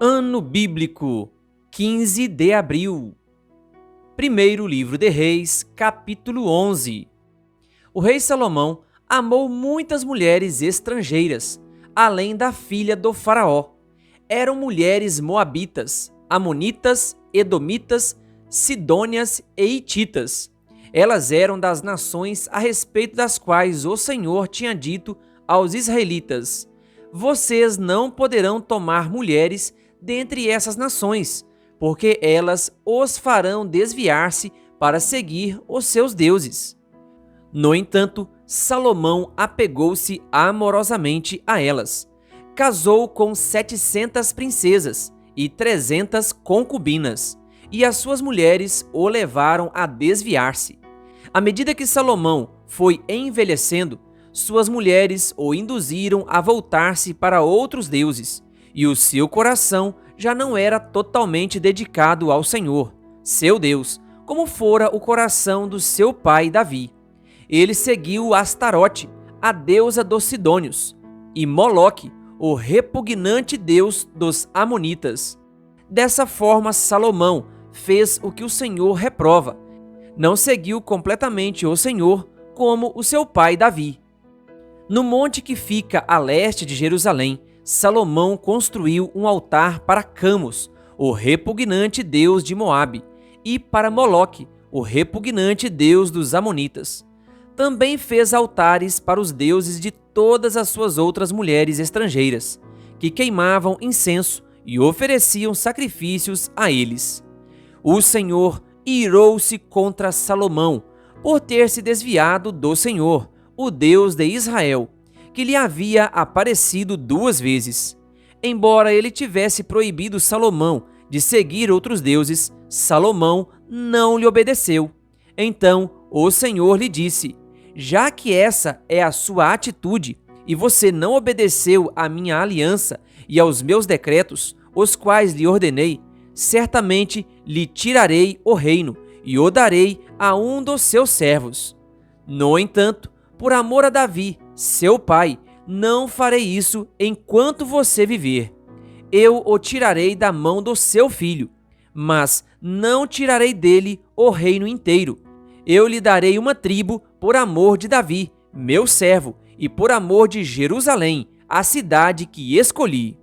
Ano Bíblico, 15 de abril. Primeiro livro de Reis, capítulo 11. O rei Salomão amou muitas mulheres estrangeiras, além da filha do faraó. Eram mulheres moabitas, amonitas, edomitas, sidônias e hititas. Elas eram das nações a respeito das quais o Senhor tinha dito aos israelitas: vocês não poderão tomar mulheres dentre essas nações, porque elas os farão desviar-se para seguir os seus deuses. No entanto, Salomão apegou-se amorosamente a elas. Casou com 700 princesas e 300 concubinas, e as suas mulheres o levaram a desviar-se. À medida que Salomão foi envelhecendo, suas mulheres o induziram a voltar-se para outros deuses, e o seu coração já não era totalmente dedicado ao Senhor, seu Deus, como fora o coração do seu pai Davi. Ele seguiu Astarote, a deusa dos Sidônios, e Moloque, o repugnante deus dos Amonitas. Dessa forma, Salomão fez o que o Senhor reprova. Não seguiu completamente o Senhor como o seu pai Davi. No monte que fica a leste de Jerusalém, Salomão construiu um altar para Camos, o repugnante deus de Moabe, e para Moloque, o repugnante deus dos Amonitas. Também fez altares para os deuses de todas as suas outras mulheres estrangeiras, que queimavam incenso e ofereciam sacrifícios a eles. O Senhor irou-se contra Salomão por ter se desviado do Senhor, o Deus de Israel, que lhe havia aparecido 2 vezes. Embora ele tivesse proibido Salomão de seguir outros deuses, Salomão não lhe obedeceu. Então o Senhor lhe disse: já que essa é a sua atitude, e você não obedeceu à minha aliança e aos meus decretos, os quais lhe ordenei, certamente lhe tirarei o reino e o darei a um dos seus servos. No entanto, por amor a Davi, seu pai, não farei isso enquanto você viver. Eu o tirarei da mão do seu filho, mas não tirarei dele o reino inteiro. Eu lhe darei uma tribo por amor de Davi, meu servo, e por amor de Jerusalém, a cidade que escolhi.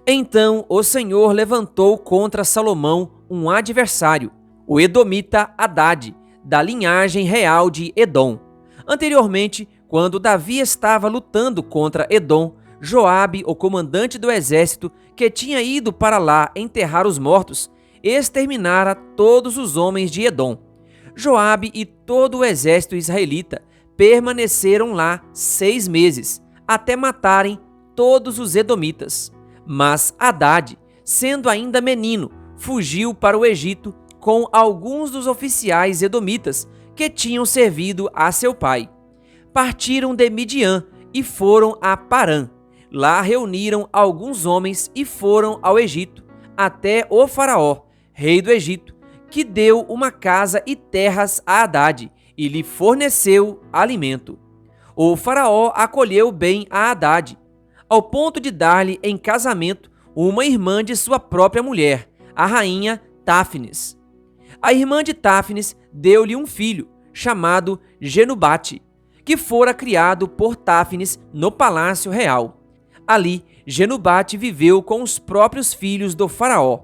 Então o Senhor levantou contra Salomão um adversário, o edomita Hadade, da linhagem real de Edom. Anteriormente, quando Davi estava lutando contra Edom, Joabe, o comandante do exército que tinha ido para lá enterrar os mortos, exterminara todos os homens de Edom. Joabe e todo o exército israelita permaneceram lá 6 meses, até matarem todos os edomitas. Mas Hadade, sendo ainda menino, fugiu para o Egito com alguns dos oficiais edomitas que tinham servido a seu pai. Partiram de Midian e foram a Parã. Lá reuniram alguns homens e foram ao Egito, até o faraó, rei do Egito, que deu uma casa e terras a Hadade e lhe forneceu alimento. O faraó acolheu bem a Hadade, ao ponto de dar-lhe em casamento uma irmã de sua própria mulher, a rainha Táfnis. A irmã de Táfnis deu-lhe um filho, chamado Genubate, que fora criado por Táfnis no palácio real. Ali, Genubate viveu com os próprios filhos do faraó.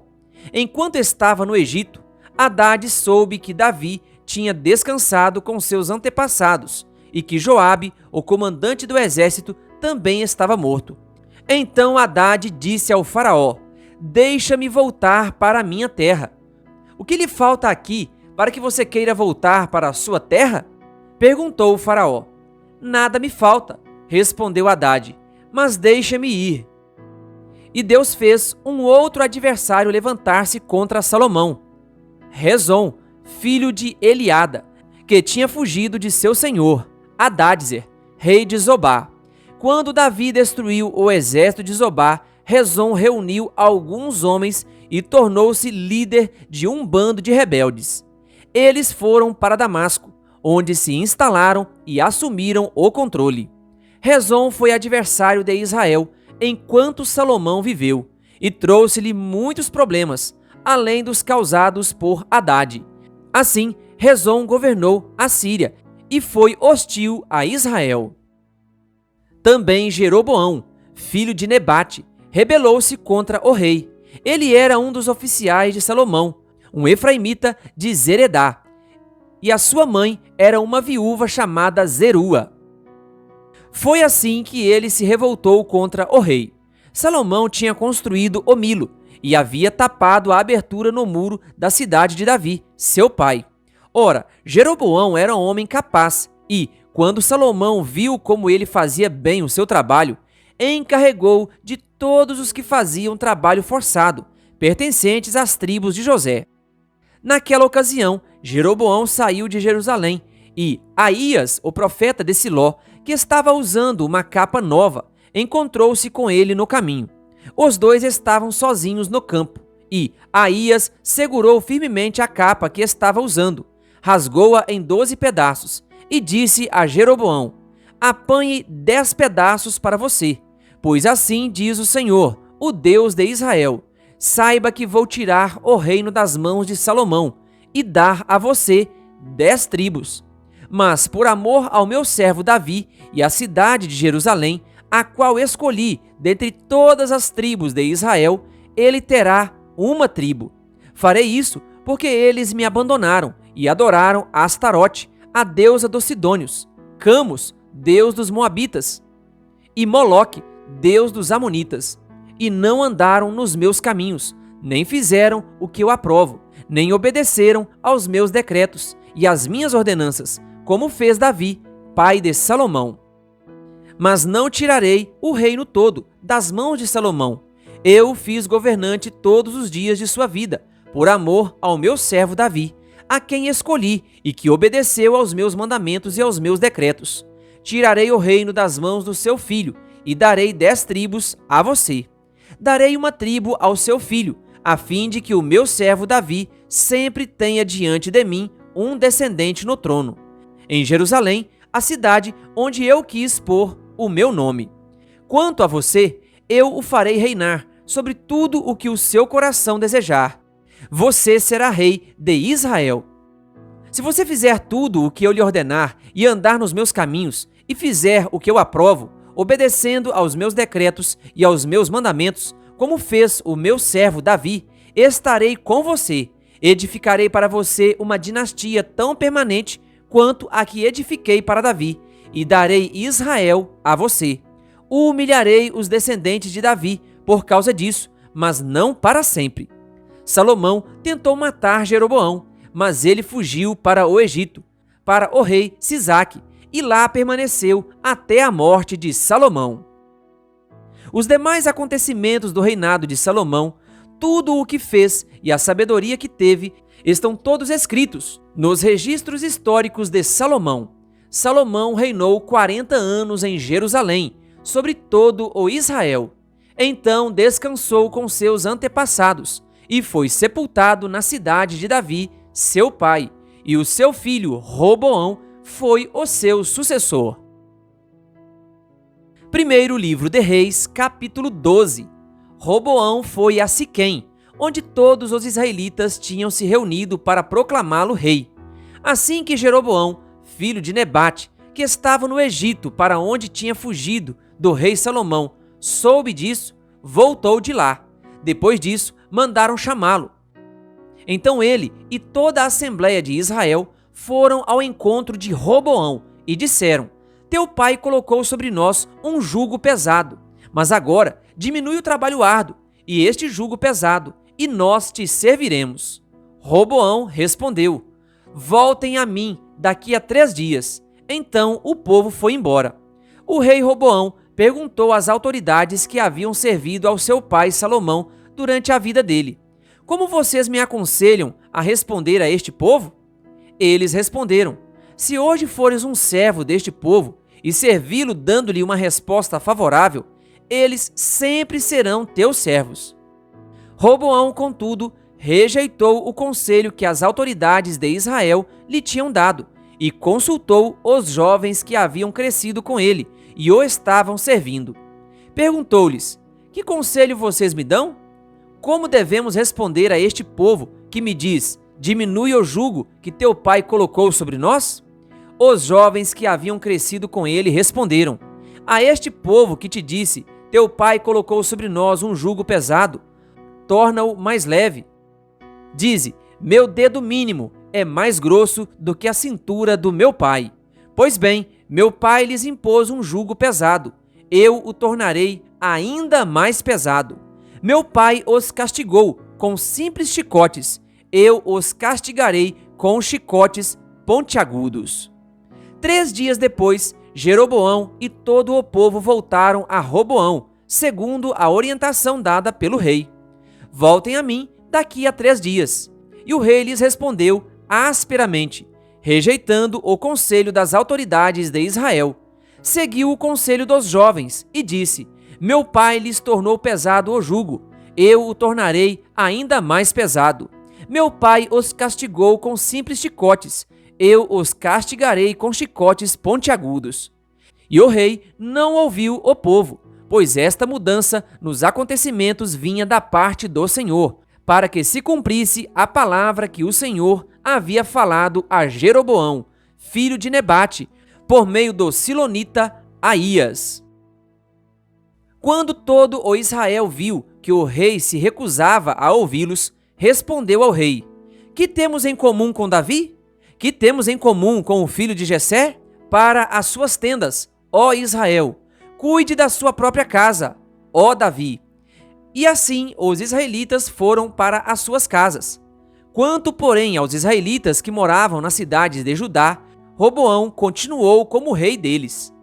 Enquanto estava no Egito, Hadade soube que Davi tinha descansado com seus antepassados e que Joabe, o comandante do exército, também estava morto. Então Hadade disse ao faraó: deixa-me voltar para a minha terra. O que lhe falta aqui para que você queira voltar para a sua terra? Perguntou o faraó. Nada me falta, respondeu Hadade, mas deixa-me ir. E Deus fez um outro adversário levantar-se contra Salomão, Rezon, filho de Eliada, que tinha fugido de seu senhor, Hadadezer, rei de Zobá. Quando Davi destruiu o exército de Zobá, Rezon reuniu alguns homens e tornou-se líder de um bando de rebeldes. Eles foram para Damasco, onde se instalaram e assumiram o controle. Rezon foi adversário de Israel enquanto Salomão viveu, e trouxe-lhe muitos problemas, além dos causados por Hadade. Assim, Rezon governou a Síria e foi hostil a Israel. Também Jeroboão, filho de Nebate, rebelou-se contra o rei. Ele era um dos oficiais de Salomão, um efraimita de Zeredá, e a sua mãe era uma viúva chamada Zerua. Foi assim que ele se revoltou contra o rei. Salomão tinha construído o Milo e havia tapado a abertura no muro da cidade de Davi, seu pai. Ora, Jeroboão era um homem capaz e, quando Salomão viu como ele fazia bem o seu trabalho, encarregou de todos os que faziam trabalho forçado, pertencentes às tribos de José. Naquela ocasião, Jeroboão saiu de Jerusalém e Aías, o profeta de Siló, que estava usando uma capa nova, encontrou-se com ele no caminho. Os dois estavam sozinhos no campo e Aías segurou firmemente a capa que estava usando, rasgou-a em 12 pedaços e disse a Jeroboão: apanhe 10 pedaços para você, pois assim diz o Senhor, o Deus de Israel: saiba que vou tirar o reino das mãos de Salomão e dar a você 10 tribos. Mas por amor ao meu servo Davi e à cidade de Jerusalém, a qual escolhi dentre todas as tribos de Israel, ele terá uma tribo. Farei isso porque eles me abandonaram e adoraram Astarote, a deusa dos Sidônios, Camus, deus dos Moabitas, e Moloque, deus dos Amonitas, e não andaram nos meus caminhos, nem fizeram o que eu aprovo, nem obedeceram aos meus decretos e às minhas ordenanças, como fez Davi, pai de Salomão. Mas não tirarei o reino todo das mãos de Salomão. Eu o fiz governante todos os dias de sua vida, por amor ao meu servo Davi, a quem escolhi e que obedeceu aos meus mandamentos e aos meus decretos. Tirarei o reino das mãos do seu filho e darei 10 tribos a você. Darei uma tribo ao seu filho, a fim de que o meu servo Davi sempre tenha diante de mim um descendente no trono. Em Jerusalém, a cidade onde eu quis pôr o meu nome. Quanto a você, eu o farei reinar sobre tudo o que o seu coração desejar. Você será rei de Israel. Se você fizer tudo o que eu lhe ordenar e andar nos meus caminhos e fizer o que eu aprovo, obedecendo aos meus decretos e aos meus mandamentos, como fez o meu servo Davi, estarei com você. Edificarei para você uma dinastia tão permanente quanto a que edifiquei para Davi, e darei Israel a você. Humilharei os descendentes de Davi por causa disso, mas não para sempre. Salomão tentou matar Jeroboão, mas ele fugiu para o Egito, para o rei Sisaque, e lá permaneceu até a morte de Salomão. Os demais acontecimentos do reinado de Salomão, tudo o que fez e a sabedoria que teve, estão todos escritos nos registros históricos de Salomão. Salomão reinou 40 anos em Jerusalém, sobre todo o Israel. Então descansou com seus antepassados e foi sepultado na cidade de Davi, seu pai, e o seu filho Roboão foi o seu sucessor. Primeiro livro de Reis, capítulo 12. Roboão foi a Siquém, onde todos os israelitas tinham se reunido para proclamá-lo rei. Assim que Jeroboão, filho de Nebate, que estava no Egito, para onde tinha fugido do rei Salomão, soube disso, voltou de lá. Depois disso, mandaram chamá-lo. Então ele e toda a Assembleia de Israel foram ao encontro de Roboão e disseram: teu pai colocou sobre nós um jugo pesado, mas agora diminui o trabalho árduo e este jugo pesado, e nós te serviremos. Roboão respondeu: voltem a mim daqui a 3 dias. Então o povo foi embora. O rei Roboão perguntou às autoridades que haviam servido ao seu pai Salomão durante a vida dele: como vocês me aconselham a responder a este povo? Eles responderam: se hoje fores um servo deste povo e servi-lo dando-lhe uma resposta favorável, eles sempre serão teus servos. Roboão, contudo, rejeitou o conselho que as autoridades de Israel lhe tinham dado e consultou os jovens que haviam crescido com ele e o estavam servindo. Perguntou-lhes: que conselho vocês me dão? Como devemos responder a este povo que me diz: diminui o jugo que teu pai colocou sobre nós? Os jovens que haviam crescido com ele responderam: a este povo que te disse: teu pai colocou sobre nós um jugo pesado, torna-o mais leve. Dize: meu dedo mínimo é mais grosso do que a cintura do meu pai. Pois bem, meu pai lhes impôs um jugo pesado, eu o tornarei ainda mais pesado. Meu pai os castigou com simples chicotes, eu os castigarei com chicotes pontiagudos. 3 dias depois, Jeroboão e todo o povo voltaram a Roboão, segundo a orientação dada pelo rei. Voltem a mim daqui a 3 dias. E o rei lhes respondeu asperamente, rejeitando o conselho das autoridades de Israel. Seguiu o conselho dos jovens e disse: meu pai lhes tornou pesado o jugo, eu o tornarei ainda mais pesado. Meu pai os castigou com simples chicotes, eu os castigarei com chicotes pontiagudos. E o rei não ouviu o povo, pois esta mudança nos acontecimentos vinha da parte do Senhor, para que se cumprisse a palavra que o Senhor havia falado a Jeroboão, filho de Nebate, por meio do silonita Aías. Quando todo o Israel viu que o rei se recusava a ouvi-los, respondeu ao rei: que temos em comum com Davi? Que temos em comum com o filho de Jessé? Para as suas tendas, ó Israel, cuide da sua própria casa, ó Davi. E assim os israelitas foram para as suas casas. Quanto, porém, aos israelitas que moravam nas cidades de Judá, Roboão continuou como rei deles.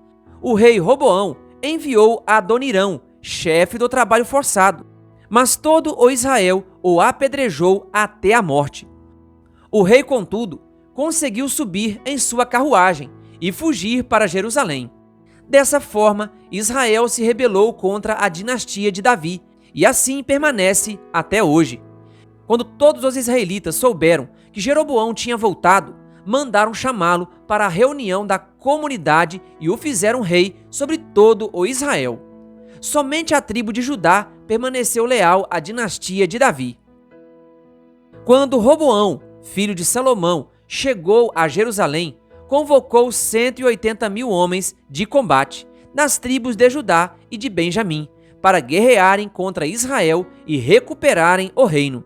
O rei Roboão enviou Adonirão, chefe do trabalho forçado, mas todo o Israel o apedrejou até a morte. O rei, contudo, conseguiu subir em sua carruagem e fugir para Jerusalém. Dessa forma, Israel se rebelou contra a dinastia de Davi, e assim permanece até hoje. Quando todos os israelitas souberam que Jeroboão tinha voltado, mandaram chamá-lo para a reunião da comunidade e o fizeram rei sobre todo o Israel. Somente a tribo de Judá permaneceu leal à dinastia de Davi. Quando Roboão, filho de Salomão, chegou a Jerusalém, convocou 180.000 homens de combate das tribos de Judá e de Benjamim, para guerrearem contra Israel e recuperarem o reino.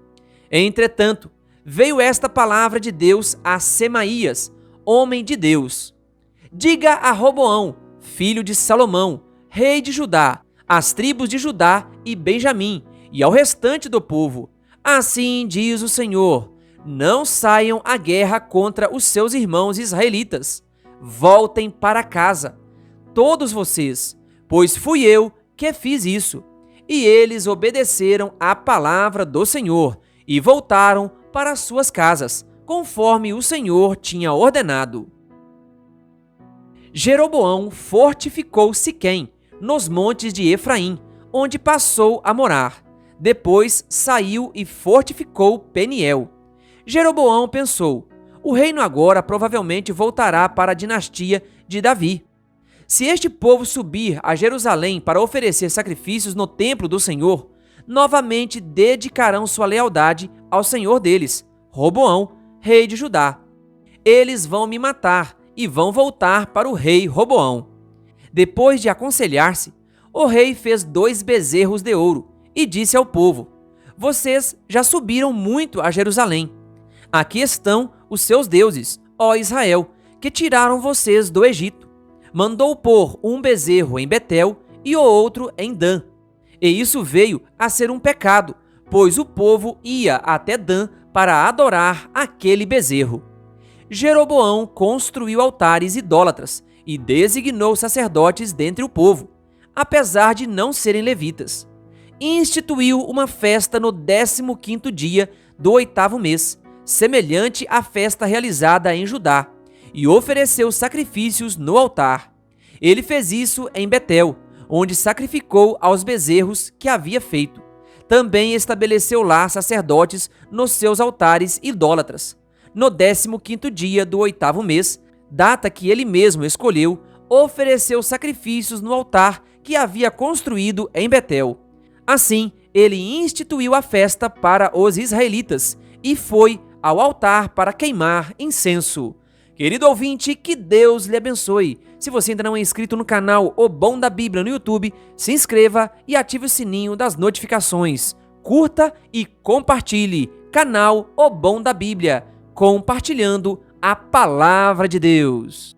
Entretanto, veio esta palavra de Deus a Semaías, homem de Deus: diga a Roboão, filho de Salomão, rei de Judá, às tribos de Judá e Benjamim, e ao restante do povo: assim diz o Senhor, não saiam à guerra contra os seus irmãos israelitas. Voltem para casa, todos vocês, pois fui eu que fiz isso. E eles obedeceram à palavra do Senhor e voltaram para suas casas, conforme o Senhor tinha ordenado. Jeroboão fortificou Siquém, nos montes de Efraim, onde passou a morar. Depois saiu e fortificou Peniel. Jeroboão pensou: o reino agora provavelmente voltará para a dinastia de Davi. Se este povo subir a Jerusalém para oferecer sacrifícios no templo do Senhor, novamente dedicarão sua lealdade ao Senhor deles, Roboão, rei de Judá. Eles vão me matar e vão voltar para o rei Roboão. Depois de aconselhar-se, o rei fez 2 bezerros de ouro e disse ao povo: vocês já subiram muito a Jerusalém. Aqui estão os seus deuses, ó Israel, que tiraram vocês do Egito. Mandou pôr um bezerro em Betel e o outro em Dan. E isso veio a ser um pecado, pois o povo ia até Dan para adorar aquele bezerro. Jeroboão construiu altares idólatras e designou sacerdotes dentre o povo, apesar de não serem levitas. Instituiu uma festa no 15º dia do 8º mês, semelhante à festa realizada em Judá, e ofereceu sacrifícios no altar. Ele fez isso em Betel, onde sacrificou aos bezerros que havia feito. Também estabeleceu lá sacerdotes nos seus altares idólatras. No 15º dia do 8º mês, data que ele mesmo escolheu, ofereceu sacrifícios no altar que havia construído em Betel. Assim, ele instituiu a festa para os israelitas e foi ao altar para queimar incenso. Querido ouvinte, que Deus lhe abençoe. Se você ainda não é inscrito no canal O Bom da Bíblia no YouTube, se inscreva e ative o sininho das notificações. Curta e compartilhe. Canal O Bom da Bíblia, compartilhando a Palavra de Deus.